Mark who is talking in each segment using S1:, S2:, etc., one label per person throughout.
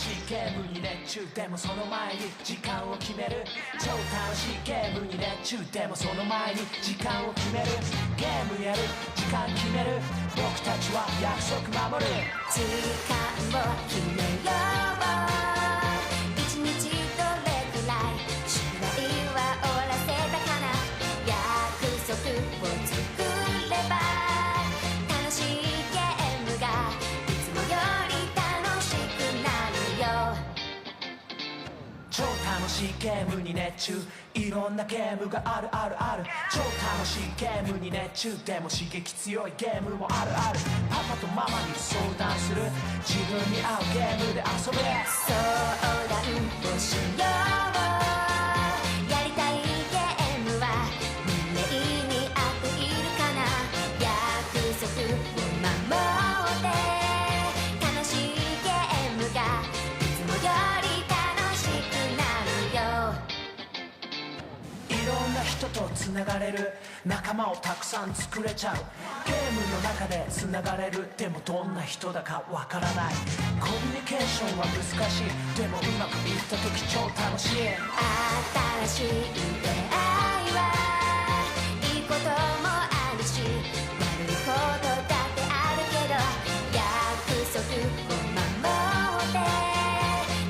S1: しいゲームに熱中でもその前に時間を決める超楽しいゲームに熱中でもその前に時間を決めるゲームやる時間決める僕たちは約束守る
S2: 時間を決めよう一日どれくらい宿題は終わらせたかな約束を作れば楽しいゲームがいつもより楽しくなるよ
S1: 超楽しいゲームに熱中いろんなゲームがあるあるある超楽しいゲームに熱中でも刺激強いゲームもあるあるパパとママに相談する自分に合うゲームで遊べ
S2: 相談をしようやりたいゲームは運命に合っているかな約束を守って楽しいゲームがいつもより楽しくなるよ
S1: いろんな人とつながれる仲間をたくさん作れちゃうゲームの中でつながれるでもどんな人だかわからないコミュニケーションは難しいでもうまくいった時超楽しい
S2: 新しい出会いはいいこともあるし悪いことだってあるけど約束を守って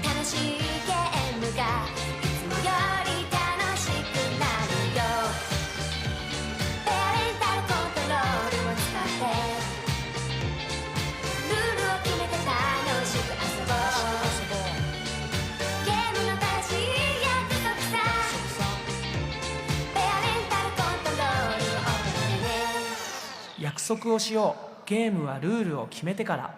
S2: 楽しいゲームがいつもより楽しくなるよペアレンタルコントロールを使ってルールを決めて楽しく遊ぼうゲームの正しい約束さペアレンタルコントロールを覚えてね
S1: 約束をしようゲームはルールを決めてから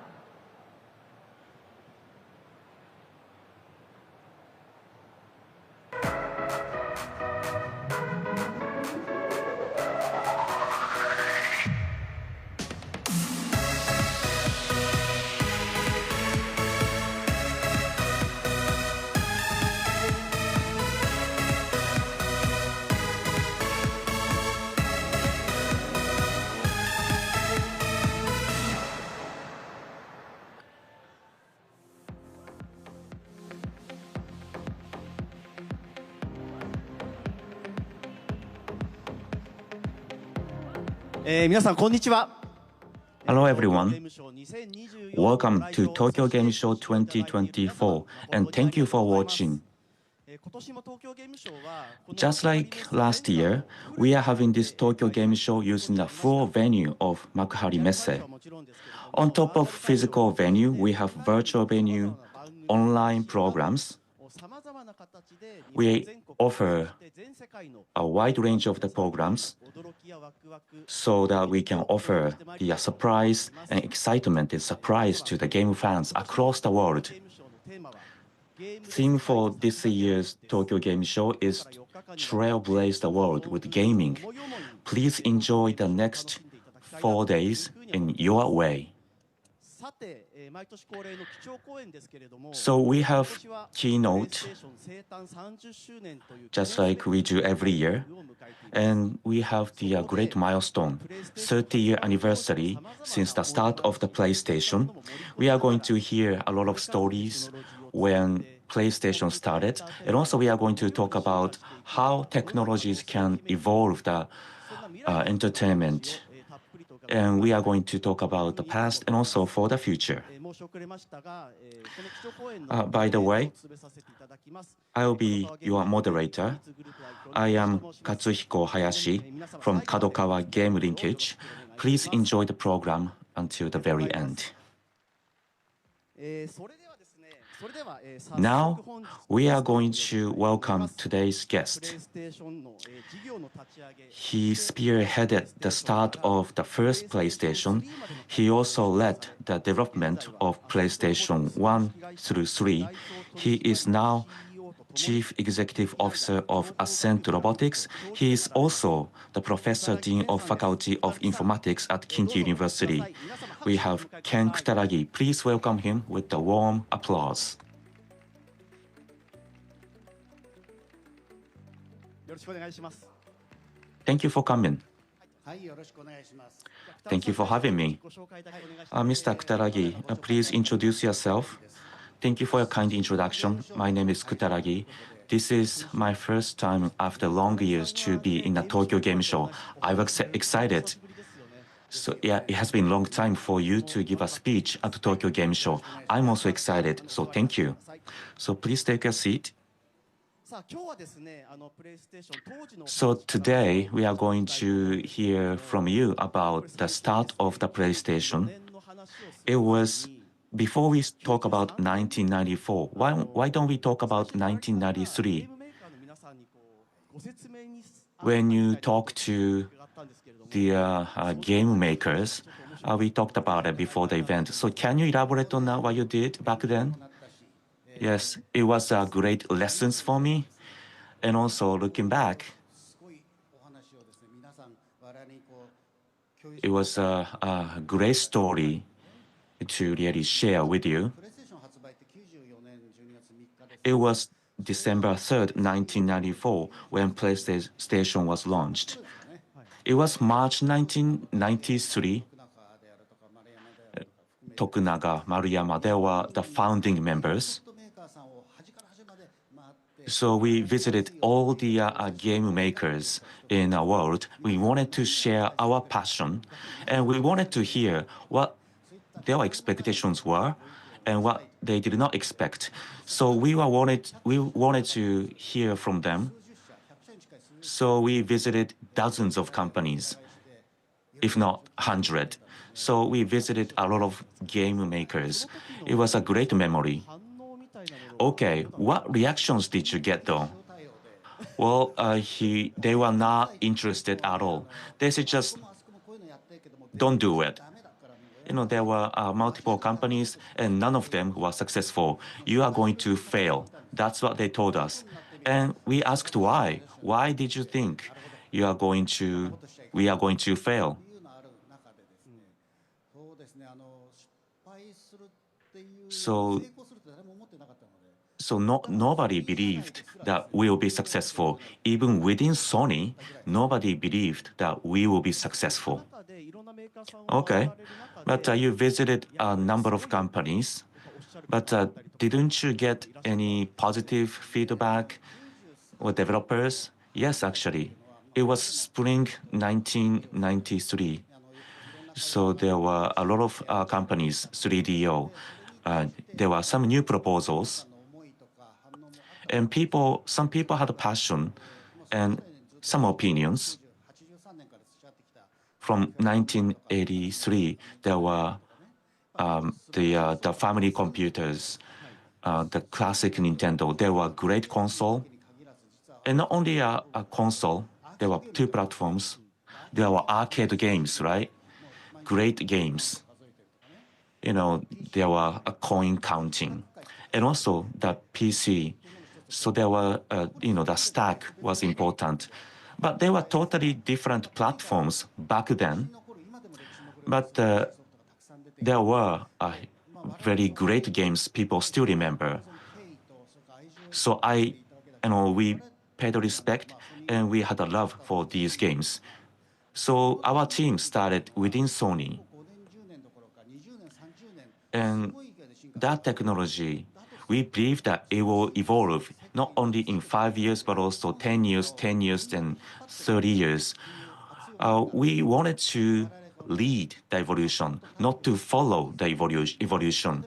S3: 皆さんこんにちは。
S4: Hello everyone. Welcome to Tokyo Game Show 2024 and thank you for watching. Just like last year, we are having this Tokyo Game Show using the full venue of Makuhari Messe. On top of physical venue, we have virtual venue, online programs. We offer a wide range of the programs so that we can offer the surprise and excitement and surprise to the game fans across the world. Theme for this year's Tokyo Game Show is Trailblaze the World with Gaming. Please enjoy the next 4 days in your way. So we have Keynote, just like we do every year, and we have the great milestone, 30-year anniversary since the start of the PlayStation. We are going to hear a lot of stories when PlayStation started, and also we are going to talk about how technologies can evolve the entertainment. And we are going to talk about the past and also for the future. By the way, I'll be your moderator. I am Katsuhiko Hayashi from Kadokawa Game Linkage. Please enjoy the program until the very end. Now, we are going to welcome today's guest. He spearheaded the start of the first PlayStation. He also led the development of PlayStation 1 through 3. He is now Chief Executive Officer of Ascent Robotics. He is also the Professor Dean of Faculty of Informatics at Kinki University. We have Ken Kutaragi. Please welcome him with a warm applause. Thank you for coming. Thank you for having me. Mr. Kutaragi, please introduce yourself. Thank you for your kind introduction. My name is Kutaragi. This is my first time after long years to be in a Tokyo Game Show. I was excited. So yeah, it has been a long time for you to give a speech at the Tokyo Game Show. I'm also excited, so thank you. So please take a seat. So today we are going to hear from you about the start of the PlayStation. It was before we talk about 1994. Why don't we talk about 1993? When you talk to the game makers, we talked about it before the event. So can you elaborate on what you did back then? Yes, it was a great lessons for me. And also looking back, it was a great story to really share with you. It was December 3rd, 1994, when PlayStation was launched. It was March 1993. Tokunaga, Maruyama, they were the founding members. So we visited all the game makers in the world. We wanted to share our passion, and we wanted to hear what their expectations were and what they did not expect. So we wanted to hear from them. So we visited dozens of companies, if not 100. So we visited a lot of game makers. It was a great memory. Okay, what reactions did you get though? Well, they were not interested at all. They said just don't do it. You know, there were multiple companies and none of them were successful. You are going to fail. That's what they told us. And we asked why. Why did you think we are going to fail? So nobody believed that we will be successful. Even within Sony, nobody believed that we will be successful. Okay, but you visited a number of companies, but didn't you get any positive feedback or developers? Yes, actually. It was spring 1993. So there were a lot of companies, 3DO. There were some new proposals. And some people had a passion and some opinions. From 1983, there were the family computers, the classic Nintendo. They were great console. And not only a console, there were two platforms. There were arcade games, right? Great games. You know, there were a coin counting. And also the PC. So there were, the stack was important. But they were totally different platforms back then. But there were very great games people still remember. So we paid respect and we had a love for these games. So our team started within Sony. And that technology, we believe that it will evolve not only in 5 years, but also 10 years, 10 years, and 30 years. We wanted to lead the evolution, not to follow the evolution.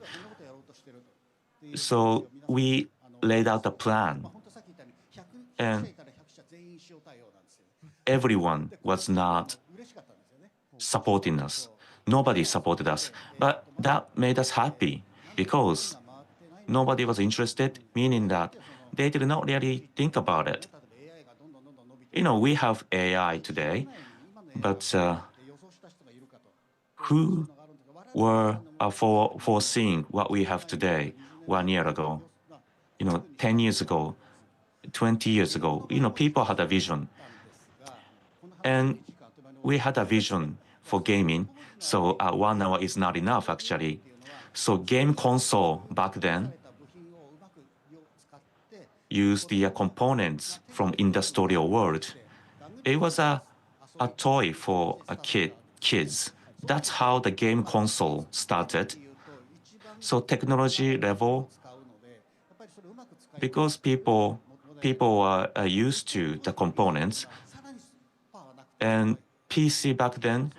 S4: So we laid out a plan, and everyone was not supporting us. Nobody supported us, but that made us happy because nobody was interested, meaning that they did not really think about it. You know, we have AI today, but who were foreseeing what we have today 1 year ago? 10 years ago, 20 years ago, people had a vision. And we had a vision for gaming, so 1 hour is not enough, actually. So game console back then used the components from industrial world. It was a toy for kids. That's how the game console started. So technology level, because people are used to the components, and PC back then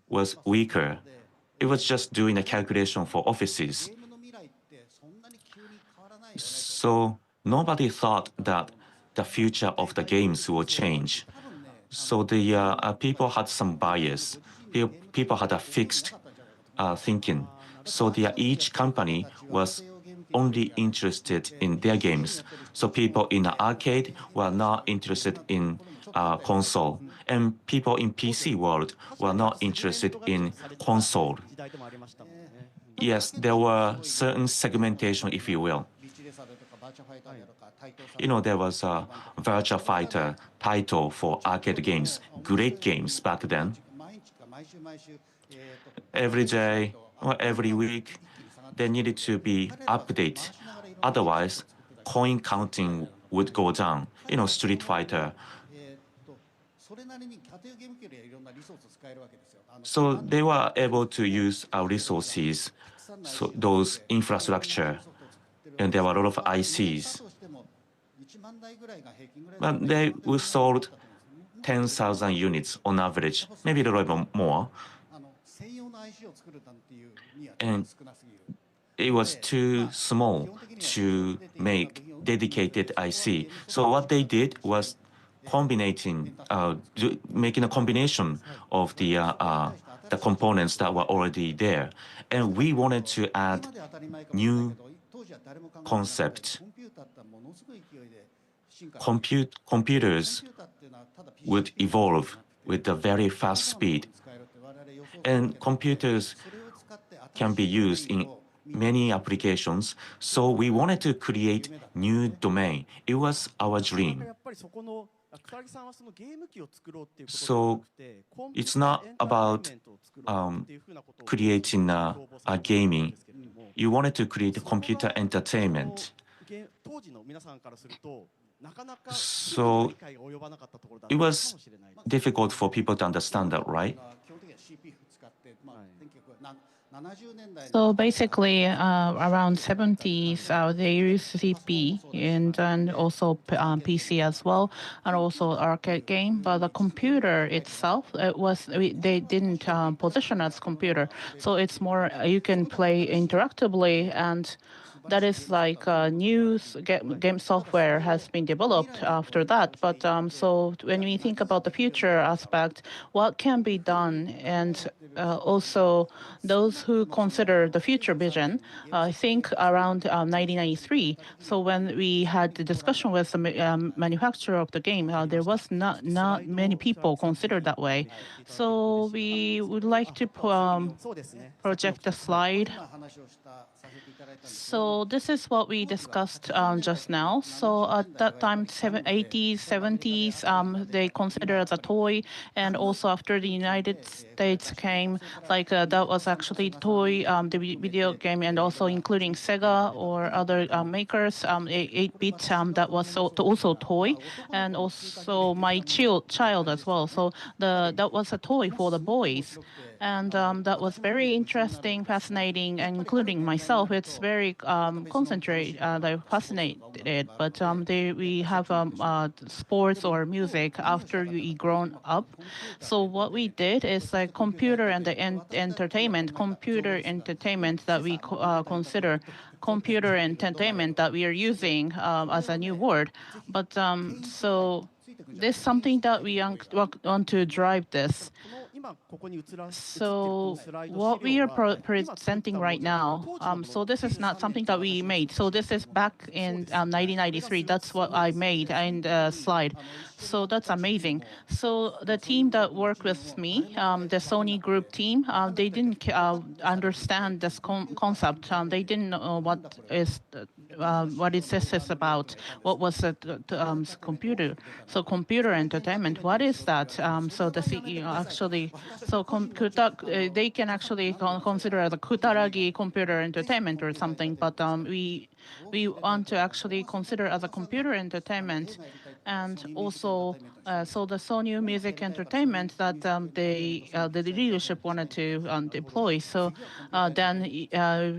S4: was weaker. It was just doing a calculation for offices. So nobody thought that the future of the games will change. So the people had some bias. People had a fixed thinking. So each company was only interested in their games. So people in the arcade were not interested in console, and people in PC world were not interested in console. Yes, there were certain segmentation, if you will. There was a Virtua Fighter title for arcade games, great games back then. Every day or every week, they needed to be updated. Otherwise, coin counting would go down. Street Fighter. So they were able to use our resources, so those infrastructure, and there were a lot of ICs. But they were sold 10,000 units on average, maybe a little bit more. And it was too small to make dedicated IC. So what they did was making a combination of the components that were already there. And we wanted to add new concept. Computers would evolve with a very fast speed. And computers can be used in many applications. So we wanted to create new domain. It was our dream. So it's not about creating a gaming. You wanted to create a computer entertainment. So it was difficult for people to understand that, right?
S5: So basically, around 70s, they use CP and also PC as well, and also arcade game. But the computer itself, they didn't position as computer. So it's more you can play interactively, and that is like new game software has been developed after that. But so when we think about the future aspect, what can be done, and also those who consider the future vision, I think around 1993. So when we had the discussion with the manufacturer of the game, there was not many people considered that way. So we would like to project the slide. So this is what we discussed just now. So at that time, 80s, 70s, they considered as a toy, and also after the United States came, like that was actually the toy, the video game, and also including Sega or other makers, 8-bit, that was also toy, and also my child as well. So that was a toy for the boys. And that was very interesting, fascinating, and including myself, it's very fascinated. But we have sports or music after you grown up. So what we did is like computer and the computer entertainment that we consider computer entertainment that we are using as a new word. But so this is something that we want to drive this. So what we are presenting right now, so this is not something that we made. So this is back in 1993. That's what I made in the slide. So that's amazing. So the team that worked with me, the Sony Group team, they didn't understand this concept. They didn't know what is this about. What was the computer? So computer entertainment. What is that? So the CEO actually, so they can actually consider as a kutaragi computer entertainment or something. But we we want to actually consider as a computer entertainment. And also, so the Sony Music Entertainment that the leadership wanted to deploy. So then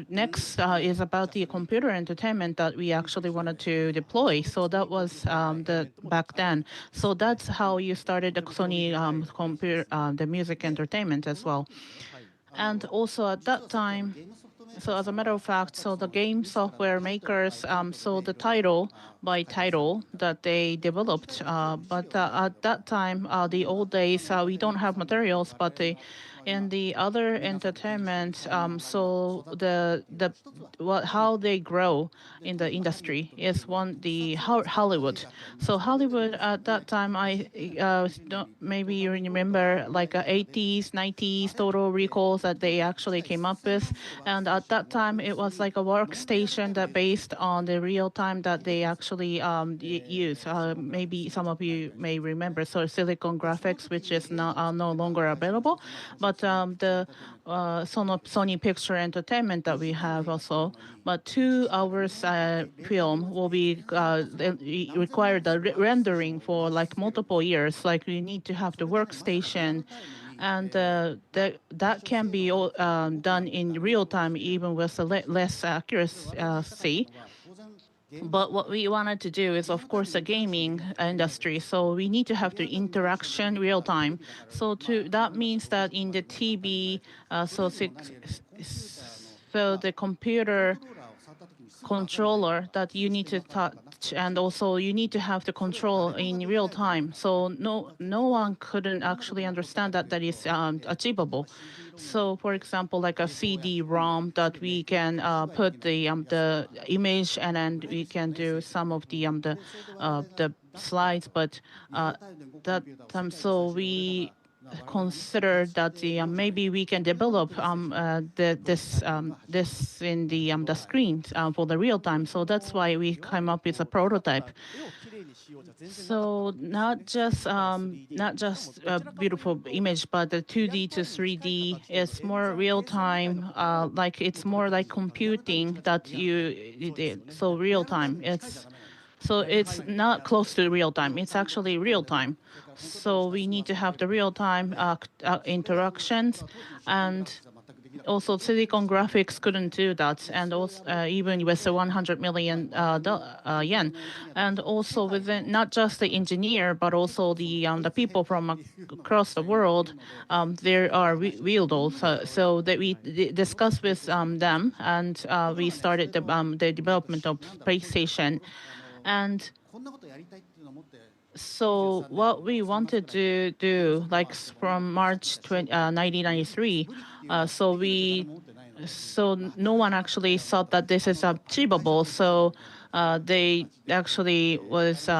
S5: next is about the computer entertainment that we actually wanted to deploy. So that was the back then. So that's how you started the Sony computer, the music entertainment as well. And also at that time, so as a matter of fact, so the game software makers saw the title by title that they developed. But at that time, the old days, we don't have materials, but in the other entertainment, so the what how they grow in the industry is one the Hollywood. So Hollywood at that time, I maybe you remember like 80s, 90s Total Recalls that they actually came up with, and at that time it was like a workstation that based on the real time that they actually use. Maybe some of you may remember. So Silicon Graphics, which is no longer available, but the Sony Picture Entertainment that we have also. But 2 hours film will be require the rendering for like multiple years. Like we need to have the workstation, and that can be done in real time, even with less accuracy. But what we wanted to do is, of course, the gaming industry. So we need to have the interaction real time. So that means that in the TV, so the computer controller that you need to touch, and also you need to have the control in real time. So no one couldn't actually understand that that is achievable. So for example, like a CD-ROM that we can put the image, and then we can do some of the slides, but that so we consider that maybe we can develop this in the screens for the real time. So that's why we came up with a prototype. So not just a beautiful image, but the 2D to 3D is more real time. Like it's more like computing that you did. So real time. It's not close to real time. It's actually real time. So we need to have the real time interactions, and also Silicon Graphics couldn't do that, and also even with the 100 million yen, and also within not just the engineer but also the people from across the world, there are wielders. So that we discussed with them, and we started the development of PlayStation. And so what we wanted to do, like from March 1993, so no one actually thought that this is achievable. So they actually was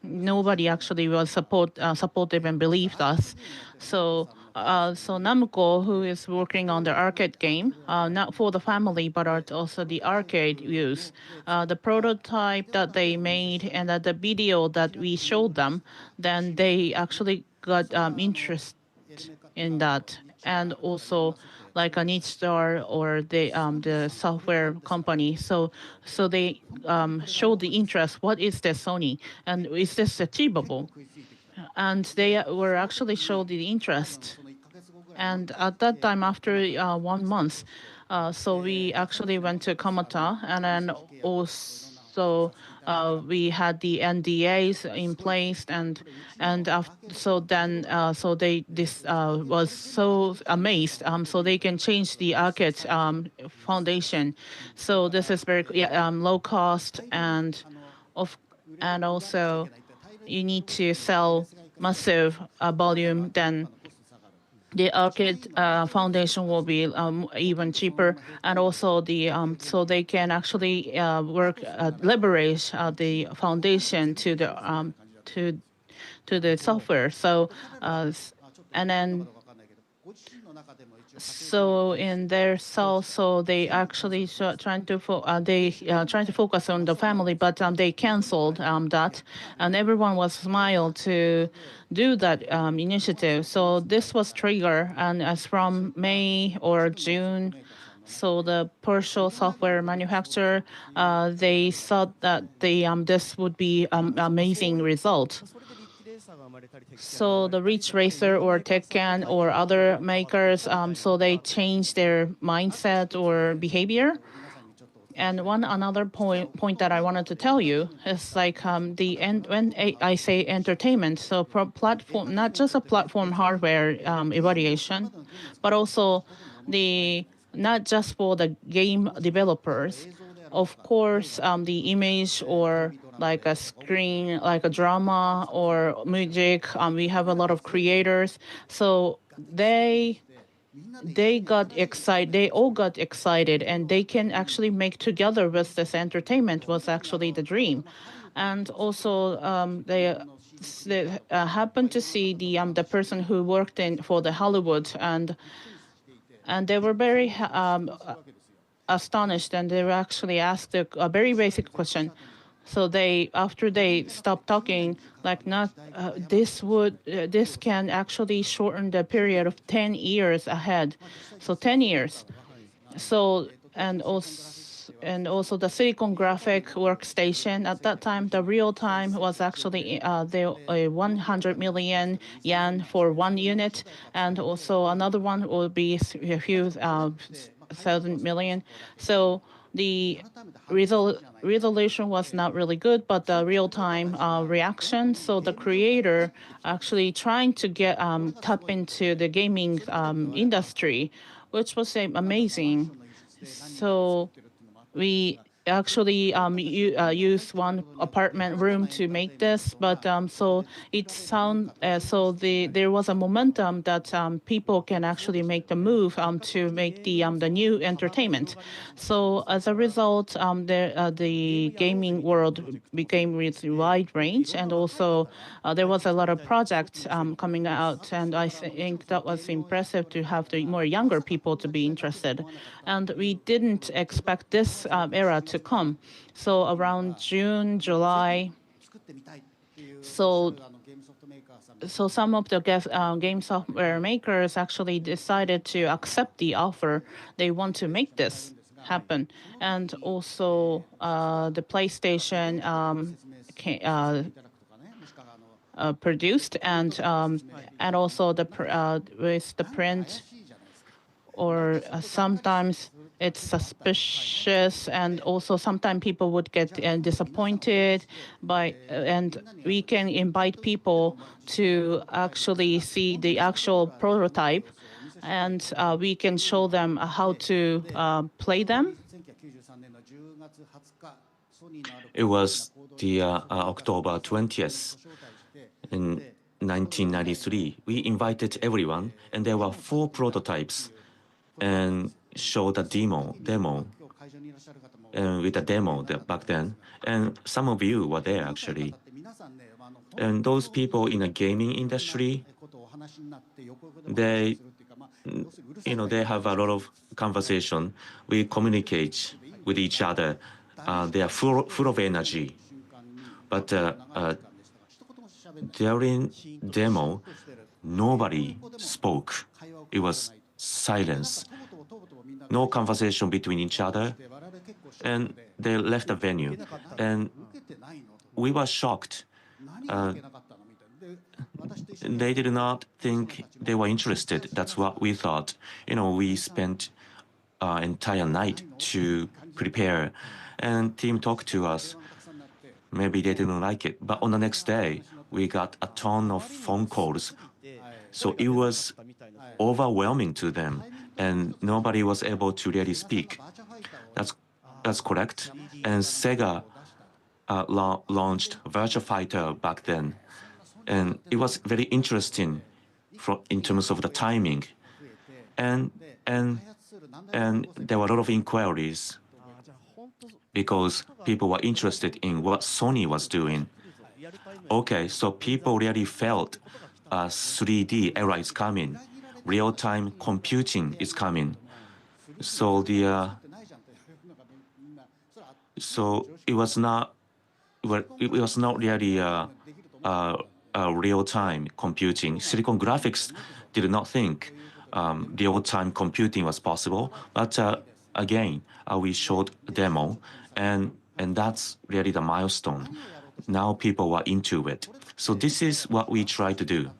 S5: nobody actually was supportive and believed us. So Namco, who is working on the arcade game, not for the family, but also the arcade use, the prototype that they made and the video that we showed them, then they actually got interest in that. And also like a niche star or the software company. So they showed the interest. What is this Sony? And is this achievable? And they were actually showed the interest. And at that time, after 1 month, so we actually went to Kamata, and then also we had the NDAs in place, and so then so they this was so amazed, so they can change the arcade foundation. So this is very low cost, and also you need to sell massive volume, then the arcade foundation will be even cheaper, and also so they can actually leverage the foundation to the software. So and then so in their cell, so they actually trying to focus on the family, but they canceled that, and everyone was smiled to do that initiative. So this was trigger, and as from May or June, So the partial software manufacturer, they thought that this would be amazing result. So the Ridge Racer or Tekken or other makers, so they changed their mindset or behavior. And one another point that I wanted to tell you is like when I say entertainment, so platform, not just a platform hardware evaluation, but also not just for the game developers. Of course, the image or like a screen, like a drama or music. We have a lot of creators, so they got excited. They all got excited, and they can actually make together with this entertainment was actually the dream, and also they happened to see the person who worked in for the Hollywood, and they were very astonished, and they were actually asked a very basic question. So after they stopped talking, like not this can actually shorten the period of 10 years ahead. So 10 years. So and also the Silicon Graphic workstation at that time, the real time was actually 100 million yen for one unit, and also another one will be a few thousand million. So the resolution was not really good, but the real-time reaction. So the creator actually trying to get tap into the gaming industry, which was amazing. So we actually use one apartment room to make this, but so there was a momentum that people can actually make the move to make the new entertainment. So as a result, the gaming world became with wide range, and also there was a lot of projects coming out, and I think that was impressive to have the more younger people to be interested. And we didn't expect this era to come. So around June, July, so some of the game software makers actually decided to accept the offer. They want to make this happen. And also the PlayStation produced, and also with the print, or sometimes it's suspicious, and also sometimes people would get disappointed by, and we can invite people to actually see the actual prototype, and we can show them how to play them.
S4: It was the October 20th in 1993. We invited everyone, and there were 4 prototypes, and showed a demo with a demo back then. And some of you were there actually. And those people in the gaming industry, they have a lot of conversation. We communicate with each other. They are full of energy. But during demo, nobody spoke. It was silence. No conversation between each other. And they left the venue. And we were shocked. They did not think they were interested. That's what we thought. We spent our entire night to prepare, and team talked to us. Maybe they didn't like it, but on the next day, we got a ton of phone calls. So it was overwhelming to them, and nobody was able to really speak. That's correct. And Sega launched Virtua Fighter back then, and it was very interesting in terms of the timing. And there were a lot of inquiries because people were interested in what Sony was doing. Okay, so people really felt 3D era is coming, real-time computing is coming. So it was not really real-time computing. Silicon Graphics did not think real-time computing was possible. But again, we showed a demo, and that's really the milestone. Now people are into it. So this is what we try to do.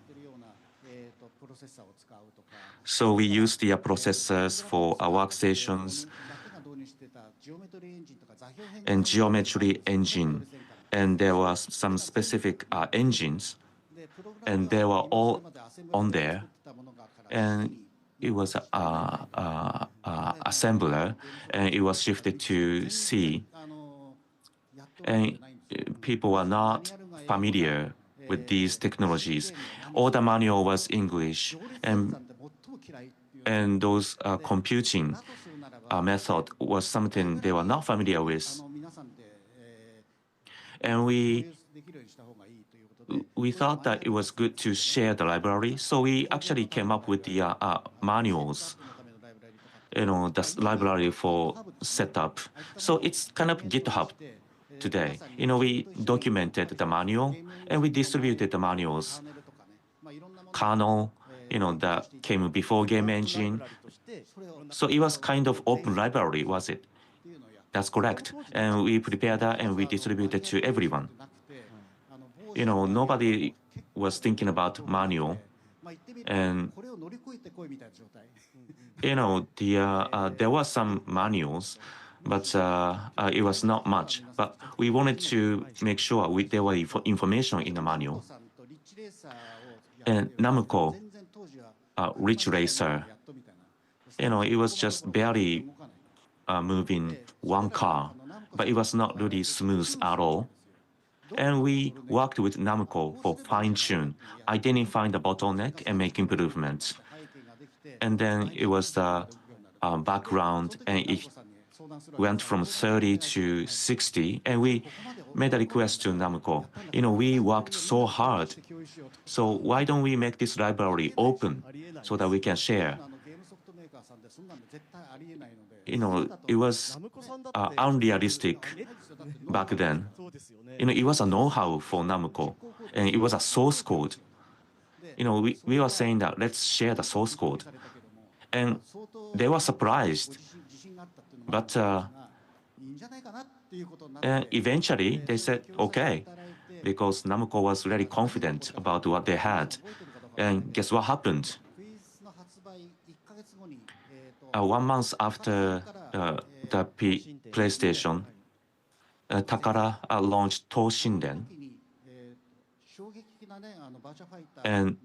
S4: So we use the processors for our workstations and geometry engine, and there was some specific engines, and they were all on there, and it was a assembler, and it was shifted to C, and people are not familiar with these technologies. All the manual was English, and those computing method was something they were not familiar with. And we thought that it was good to share the library, so we actually came up with the manuals, the library for setup. So it's kind of GitHub today. We documented the manual and we distributed the manuals. Kernel, that came before game engine. So it was kind of open library, was it? That's correct. And we prepared that and we distributed to everyone. Nobody was thinking about manual. And, there were some manuals, but it was not much. But we wanted to make sure there were information in the manual. And Namco, Ridge Racer, it was just barely moving one car, but it was not really smooth at all. And we worked with Namco for fine-tune, identifying the bottleneck and make improvements. And then it was the background, and it went from 30 to 60, and we made a request to Namco. We worked so hard, so why don't we make this library open so that we can share? It was unrealistic back then. It was a know-how for Namco, and it was a source code. We were saying that let's share the source code, and they were surprised. But and eventually they said okay, because Namco was very confident about what they had. And guess what happened? 1 month after the PlayStation, Takara launched Toshinden, and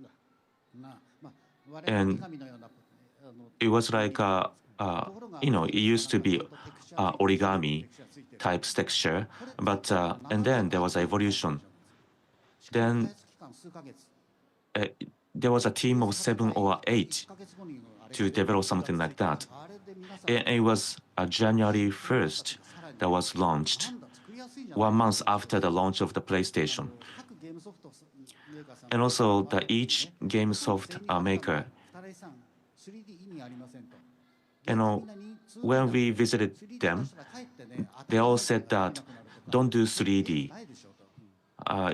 S4: it was like it used to be origami type texture, but and then there was an evolution. Then there was a team of 7 or 8 to develop something like that. And it was January 1st that was launched, 1 month after the launch of the PlayStation. And also, each game soft maker, when we visited them, they all said that don't do 3D.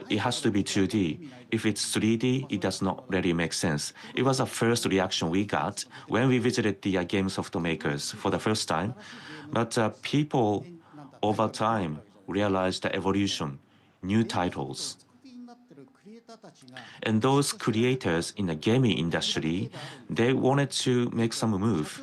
S4: It has to be 2D. If it's 3D, it does not really make sense. It was the first reaction we got when we visited the game soft makers for the first time. But people over time realized the evolution, new titles. And those creators in the gaming industry, they wanted to make some move.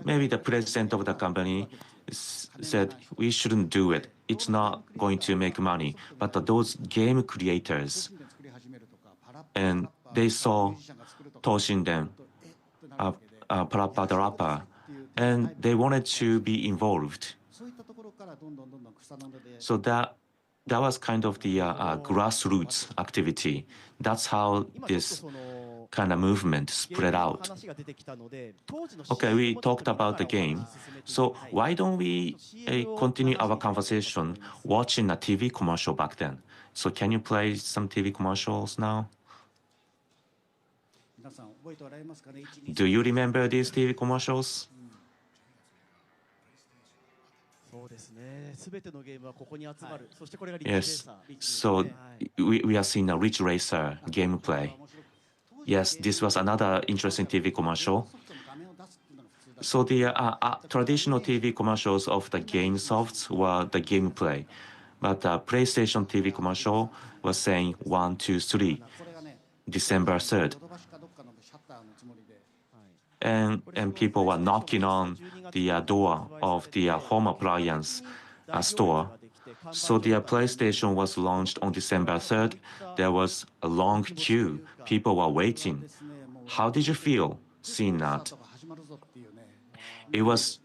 S4: Maybe the president of the company said, we shouldn't do it. It's not going to make money. But those game creators, and they saw Toshinden, Parappa the Rapper, and they wanted to be involved. So that was kind of the grassroots activity. That's how this kind of movement spread out. Okay, we talked about the game. So why don't we continue our conversation watching a TV commercial back then? So can you play some TV commercials now? Do you remember these TV commercials? Yes. So we are seeing a Ridge Racer gameplay. Yes, this was another interesting TV commercial. So the traditional TV commercials of the game softs were the gameplay, but the PlayStation TV commercial was saying 1, 2, 3, December 3rd. And people were knocking on the door of the home appliance store. So the PlayStation was launched on December 3rd. There was a long queue. People were waiting. How did you feel seeing that? It was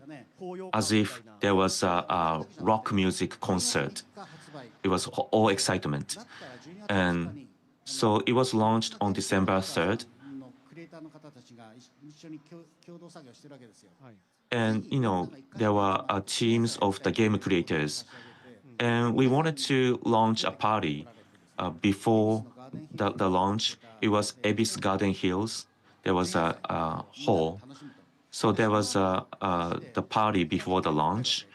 S4: as if there was a rock music concert. It was all excitement. And so it was launched on December 3rd. And, there were teams of the game creators. And we wanted to launch a party before the launch. It was Ebis Garden Hills. There was a hall. So there was the party before the launch.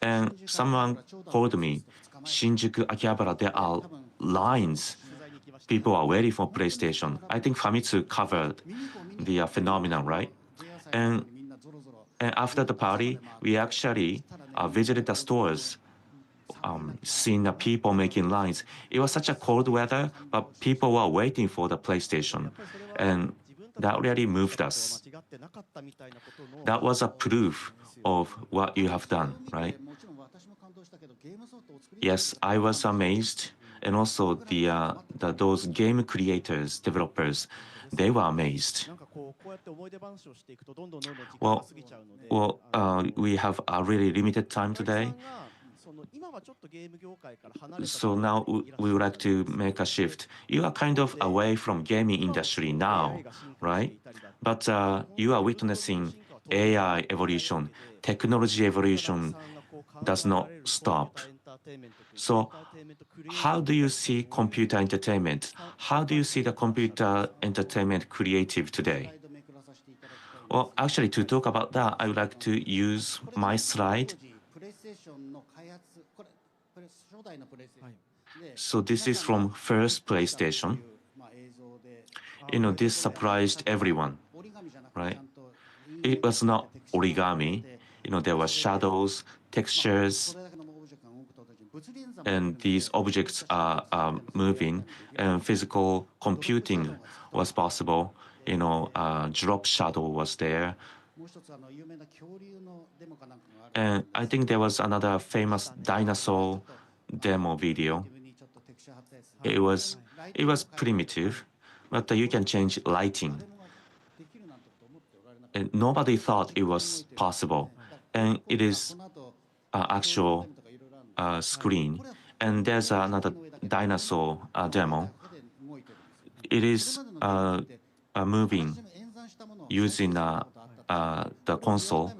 S4: And someone told me, Shinjuku, Akihabara, there are lines. People are waiting for PlayStation. I think Famitsu covered the phenomenon, right? And after the party, we actually visited the stores, seeing the people making lines. It was such a cold weather, but people were waiting for the PlayStation. And that really moved us. That was a proof of what you have done, right? Yes, I was amazed. And also those game creators, developers, they were amazed. Well, we have a really limited time today. So now we would like to make a shift. You are kind of away from gaming industry now, right? But you are witnessing AI evolution, technology evolution does not stop. So how do you see computer entertainment? How do you see the computer entertainment creative today? Well, actually, to talk about that, I would like to use my slide. So this is from first PlayStation. This surprised everyone, right? It was not origami. There were shadows, textures, and these objects are moving, and physical computing was possible. Drop shadow was there. And I think there was another famous dinosaur demo video. It was primitive, but you can change lighting. And nobody thought it was possible. And it is actual screen. And there's another dinosaur demo. It is moving using the console.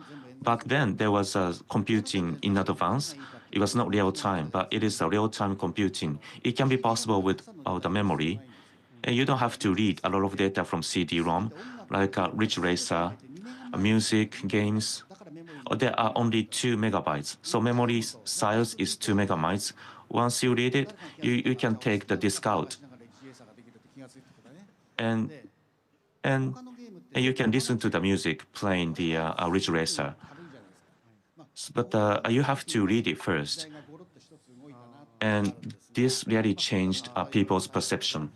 S4: Back then, there was computing in advance. It was not real time, but it is a real-time computing. It can be possible with the memory. And you don't have to read a lot of data from CD-ROM, like Rich Racer, music, games. There are only 2 megabytes. So memory size is 2 megabytes. Once you read it, you can take the disk out. And you can listen to the music playing the Ridge Racer. But you have to read it first. And this really changed people's perception.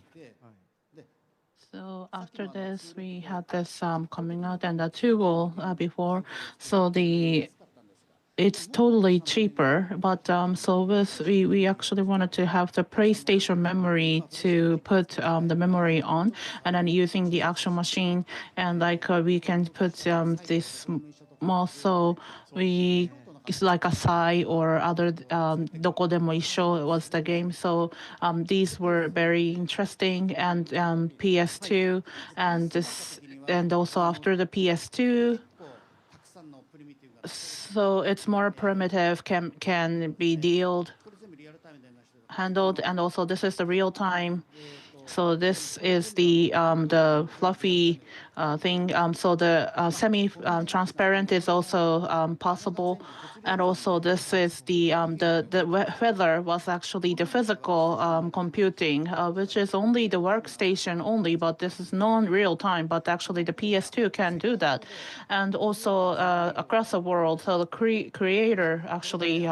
S5: So after this, we had this coming out and the tool before. So it's totally cheaper, but we actually wanted to have the PlayStation memory to put the memory on, and then using the actual machine, and we can put this more. So it's like a Sai or other Doko Demo Isho was the game. So these were very interesting, and PS2 and also after the PS2. So it's more primitive, can be handled, and also this is the real time. So this is the fluffy thing. So the semi-transparent is also possible, and also this is the weather was actually the physical computing, which is only the workstation only, but this is non-real time. But actually, the PS2 can do that, and also across the world. So the creator actually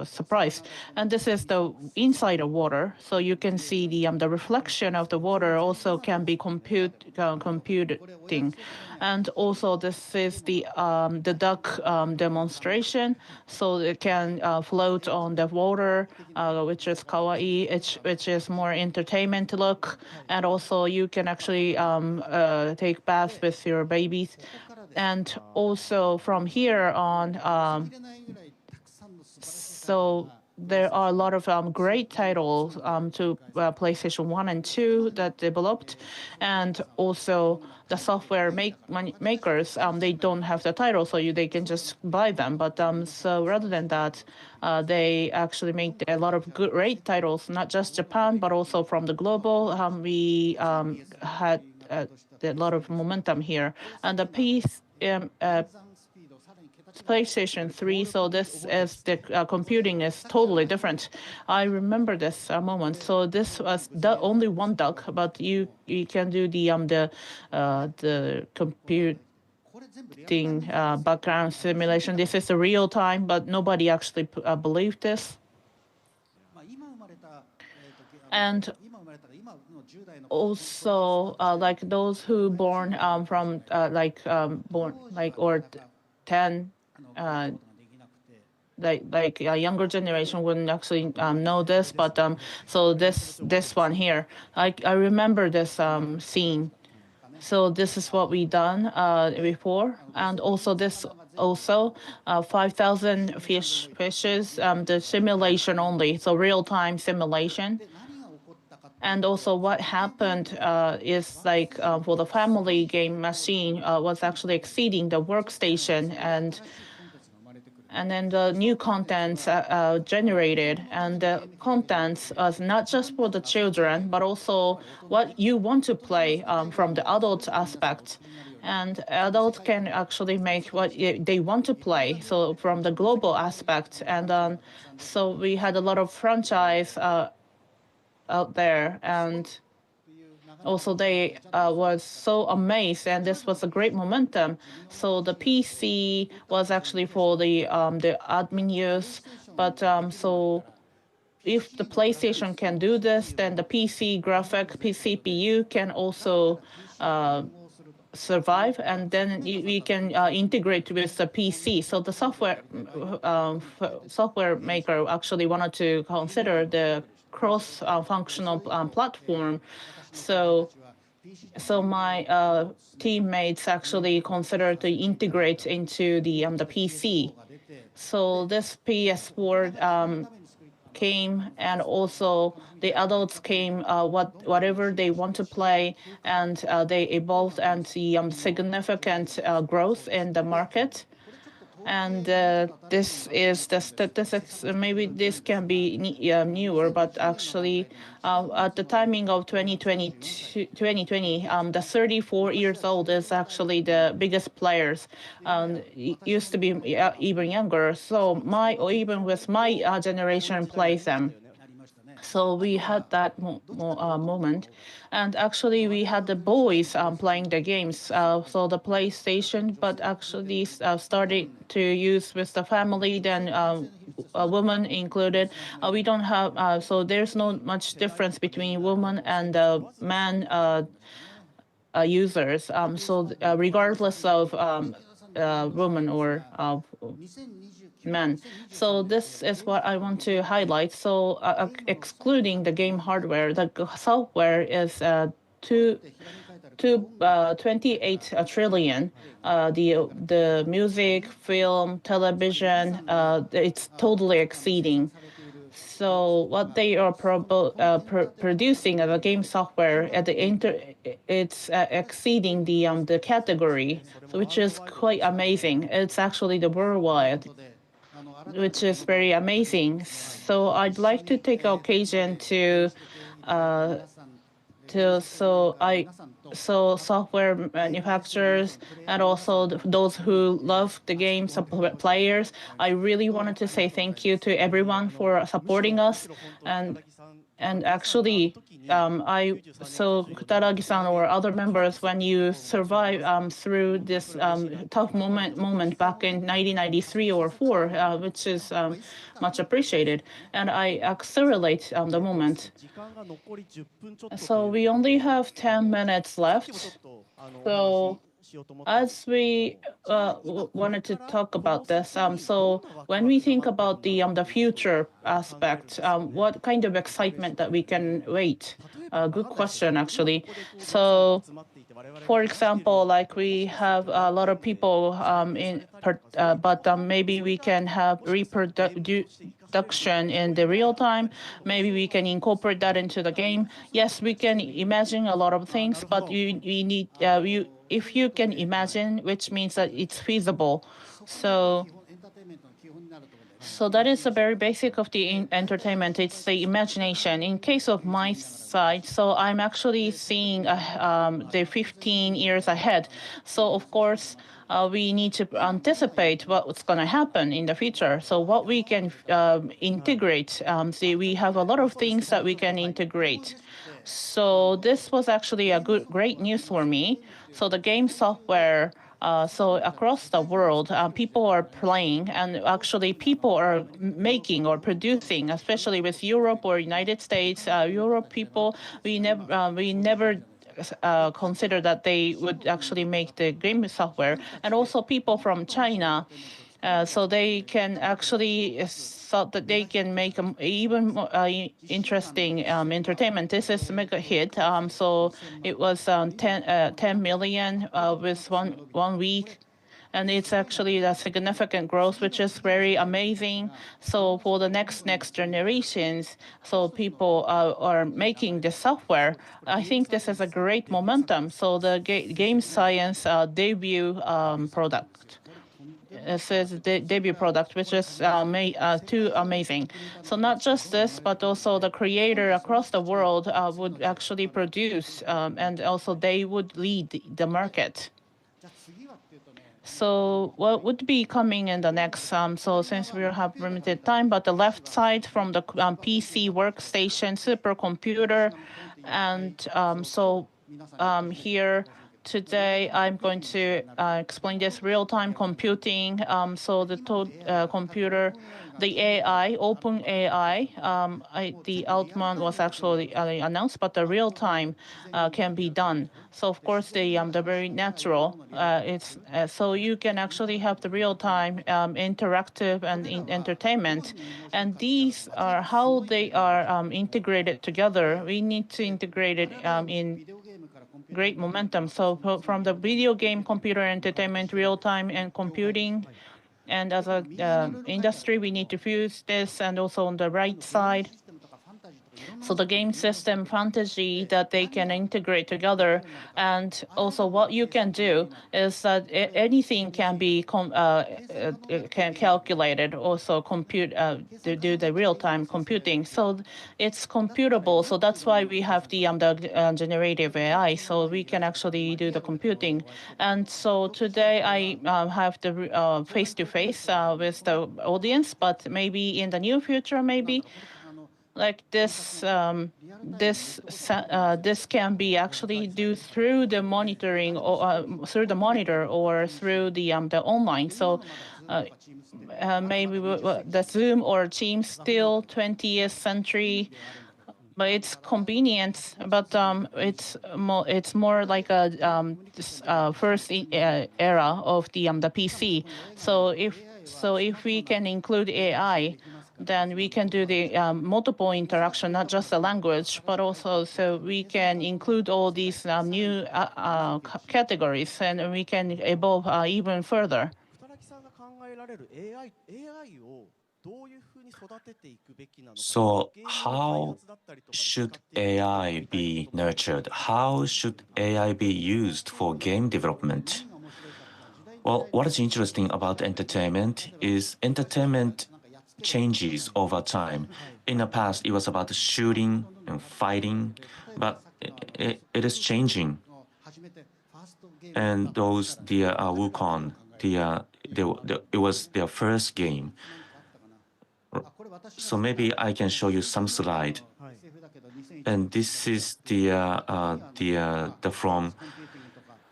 S5: surprised, and this is the inside of water, so you can see the reflection of the water also can be computing, and also this is the duck demonstration, so it can float on the water, which is kawaii, which is more entertainment look, and also you can actually take baths with your babies, and also from here on. So there are a lot of great titles to PlayStation 1 and 2 that developed, and also the software makers, they don't have the title, so they can just buy them. But so rather than that, they actually make a lot of great titles, not just Japan, but also from the global. We had a lot of momentum here, and the piece. PlayStation 3, so this is the computing is totally different. I remember this moment. So this was the only one duck, but you can do the computing background simulation. This is the real time, but nobody actually believed this. And also, like those who born from born or 10. Like a younger generation wouldn't actually know this, but so this one here, I remember this scene. So this is what we done before, and also this 5,000 fishes, the simulation only, so real-time simulation. And also what happened is like for the family game machine was actually exceeding the workstation, and then the new contents generated, and the contents was not just for the children, but also what you want to play from the adult aspect. And adults can actually make what they want to play, so from the global aspect. And so we had a lot of franchise out there, and also they was so amazed, and this was a great momentum. So the PC was actually for the admin use, but so if the PlayStation can do this, then the PC CPU can also survive, and then we can integrate with the PC. So the software maker actually wanted to consider the cross-functional platform. So my teammates actually considered to integrate into the PC. So this PS4 came, and also the adults came, whatever they want to play, and they evolved and see significant growth in the market. And this is the statistics. Maybe this can be newer, but actually at the timing of 2020, the 34 years old is actually the biggest players. It used to be even younger. So even with my generation plays them. So we had that moment, and actually we had the boys playing the games, so the PlayStation, but actually started to use with the family, then a woman included. We don't have, so there's no much difference between woman and man users. So regardless of woman or men. So this is what I want to highlight. So excluding the game hardware, the software is 28 trillion. The music, film, television, it's totally exceeding. So what they are producing as a game software at it's exceeding the category, which is quite amazing. It's actually the worldwide, which is very amazing. So I'd like to take occasion to so software manufacturers and also those who love the game, players. I really wanted to say thank you to everyone for supporting us, and actually, Kutaragi-san or other members, when you survive through this tough moment back in 1993 or 4, which is much appreciated, and I accelerate the moment. So we only have 10 minutes left. So as we wanted to talk about this, so when we think about the future aspect, what kind of excitement that we can wait? Good question, actually. So, for example, like we have a lot of people but maybe we can have reproduction in the real time. Maybe we can incorporate that into the game. Yes, we can imagine a lot of things, but you need if you can imagine, which means that it's feasible. So that is the very basic of the entertainment. It's the imagination. In case of my side, so I'm actually seeing the 15 years ahead. So of course, we need to anticipate what's going to happen in the future. So what we can integrate, see, we have a lot of things that we can integrate. So this was actually a great news for me. So the game software, so across the world, people are playing, and actually people are making or producing, especially with Europe or United States. Europe people, we never consider that they would actually make the game software, and also people from China. So they can actually thought that they can make even more interesting entertainment. This is mega hit. So it was 10 million with one week. And it's actually a significant growth, which is very amazing. So for the next generations, so people are making the software. I think this is a great momentum. So the game science debut product. Says the debut product, which is too amazing. So not just this, but also the creator across the world would actually produce, and also they would lead the market. So what would be coming in the next? So since we have limited time, but the left side from the PC workstation supercomputer, and here today I'm going to explain this real-time computing. So the computer, the AI, open AI, the Altman was actually announced, but the real-time can be done. So of course the very natural, it's so you can actually have the real-time interactive and entertainment, and these are how they are integrated together. We need to integrate it in great momentum. So from the video game, computer entertainment, real-time and computing, and as a industry, we need to fuse this, and also on the right side, so the game system fantasy that they can integrate together. And also what you can do is that anything can be calculated, also compute to do the real-time computing. So it's computable. So that's why we have the generative AI. So we can actually do the computing. And so today I have the face-to-face with the audience, but maybe in the near future, maybe like this this can be actually do through the monitoring or through the monitor or through the online. So maybe the Zoom or Teams still 20th century, but it's convenient. But it's more like a first era of the PC. So if we can include AI, then we can do the multiple interaction, not just the language, but also so we can include all these new categories, and we can evolve even further.
S4: So how should AI be nurtured? How should AI be used for game development? Well, what is interesting about entertainment is entertainment changes over time. In the past, it was about shooting and fighting, but it is changing. And those Wukong, it was their first game. So maybe I can show you some slide. And this is the from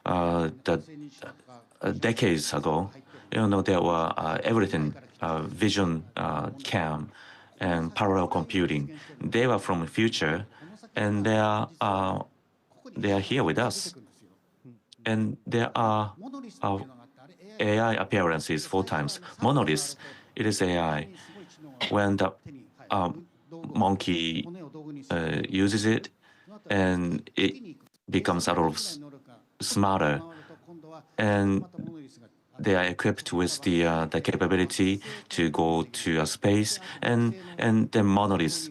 S4: the decades ago. There were everything, vision cam and parallel computing. They were from the future, and they are here with us. And there are AI appearances 4 times. Monolith, it is AI. When the monkey uses it, and it becomes a lot smarter, and they are equipped with the capability to go to a space, and the monolith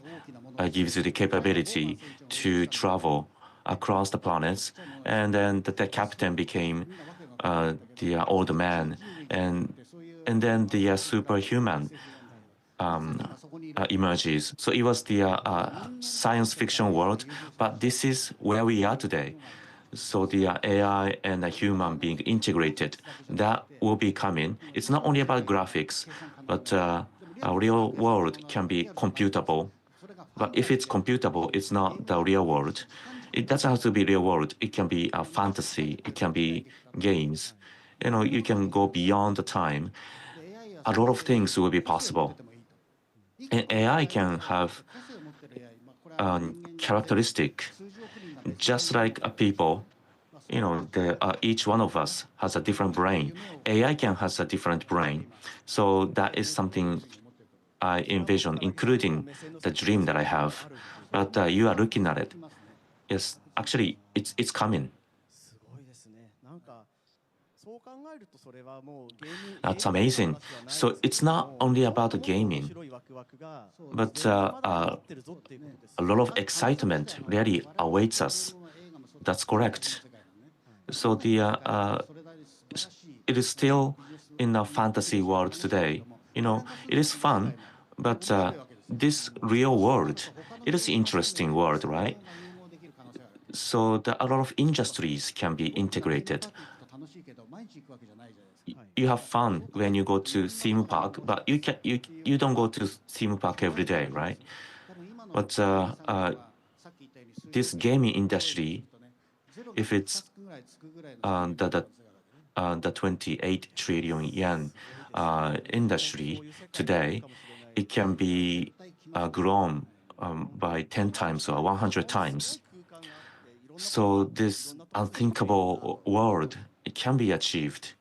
S4: gives you the capability to travel across the planets, and then the captain became the old man, and then the superhuman emerges. So it was the science fiction world, but this is where we are today. So the AI and the human being integrated, that will be coming. It's not only about graphics, but a real world can be computable. But if it's computable, it's not the real world. It doesn't have to be real world. It can be a fantasy. It can be games. You can go beyond the time. A lot of things will be possible. And AI can have characteristic, just like people. Each one of us has a different brain. AI can has a different brain. So that is something I envision, including the dream that I have. But you are looking at it. Yes, actually, it's coming. That's amazing. So it's not only about gaming, but a lot of excitement really awaits us. That's correct. So it is still in a fantasy world today. It is fun, but this real world, it is interesting world, right? So a lot of industries can be integrated. You have fun when you go to theme park, but you don't go to theme park every day, right? But this gaming industry, if it's the 28 trillion yen industry today, it can be grown by 10 times or 100 times. So this unthinkable world, it can be achieved.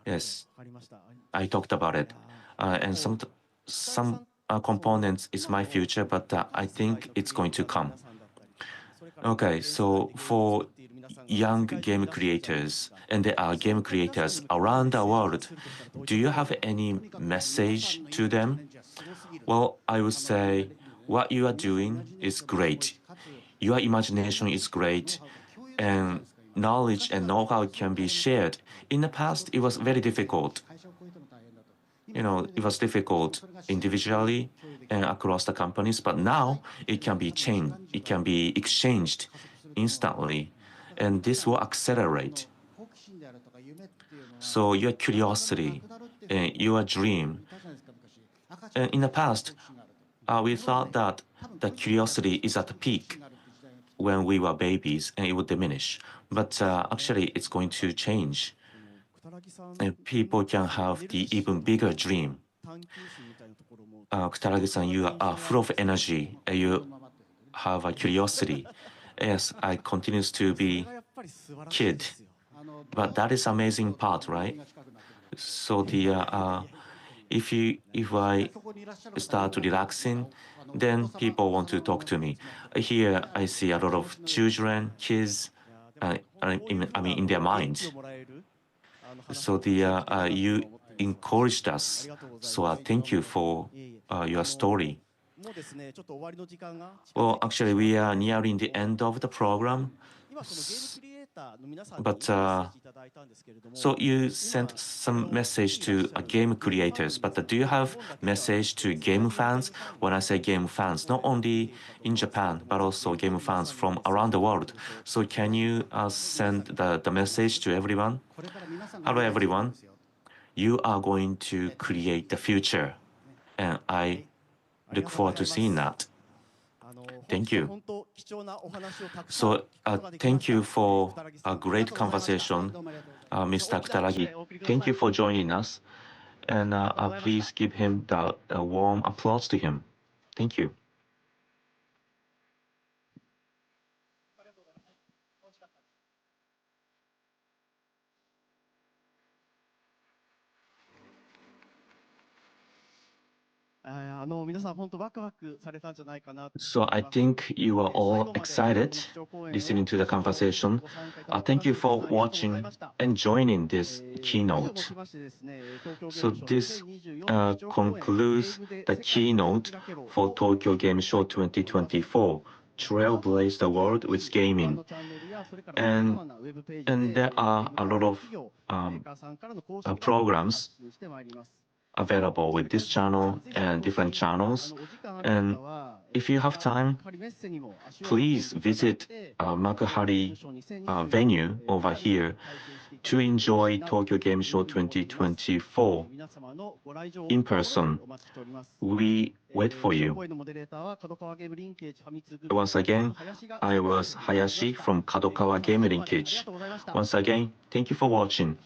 S4: Yes, I talked about it. And some components is my future, but I think it's going to come. Okay, so for young game creators, and there are game creators around the world, do you have any message to them? Well, I would say what you are doing is great. Your imagination is great, and knowledge and know-how can be shared. In the past, it was very difficult. It was difficult individually and across the companies, but now it can be changed. It can be exchanged instantly, and this will accelerate. So your curiosity and your dream. And in the past, we thought that the curiosity is at the peak when we were babies, and it would diminish. But actually, it's going to change. And people can have the even bigger dream. Kutaragi-san, you are full of energy. You have a curiosity. Yes, I continues to be kid, but that is amazing part, right? So if I start relaxing, then people want to talk to me. Here I see a lot of children, kids, in their minds. So you encouraged us. So thank you for your story. Well, actually, we are nearing the end of the program. But so you sent some message to game creators, but do you have message to game fans? When I say game fans, not only in Japan, but also game fans from around the world. So can you send the message to everyone? Hello, everyone. You are going to create the future, and I look forward to seeing that. Thank you. So thank you for a great conversation, Mr. Kutaragi. Thank you for joining us. And please give him the warm applause to him. Thank you. So I think you are all excited listening to the conversation. Thank you for watching and joining this keynote. So this concludes the keynote for Tokyo Game Show 2024, Trailblaze the World with Gaming. And there are a lot of programs available with this channel and different channels. And if you have time, please visit Makuhari venue over here to enjoy Tokyo Game Show 2024 in person. We wait for you. Once again, I was Hayashi from Kadokawa Game Linkage. Once again, thank you for watching.